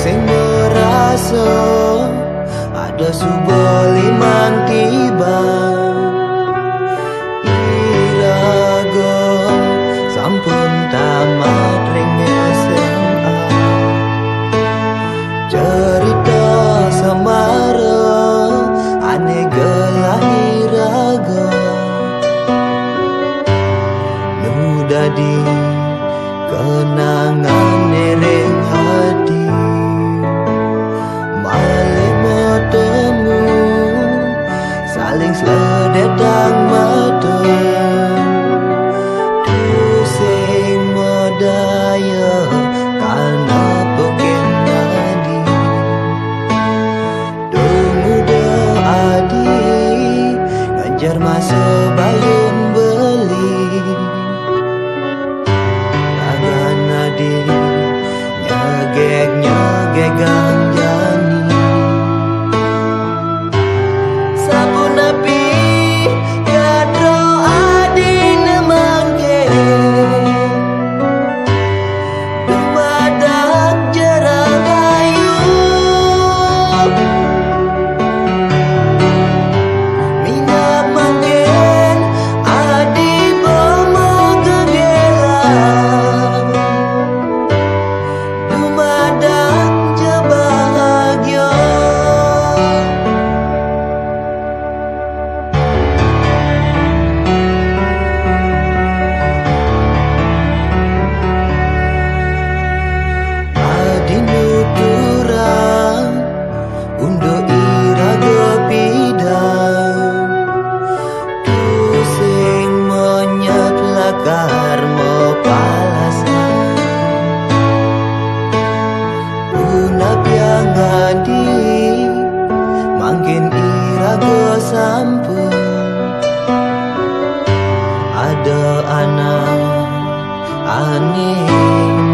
sing merasa ada suboliman tiba iraga sampun tamat ring SMA. Cerita semara ane gelahiraga nu dadi kenangan ring hati. Malih bertemu saling seledang mata sing medaya karena pekin nadi muda adi nganjar masa bayun beli agan nadi nyegek ganjani sabun api kadro adi nemangge dumadak jarang ayu minap manggen adi pemegegela dumadak bahagia. Adi nuturang undo iraga pidang tu sing menyat lakar mepalasan unap yang adi mangkin iraga sampun ada anak aneh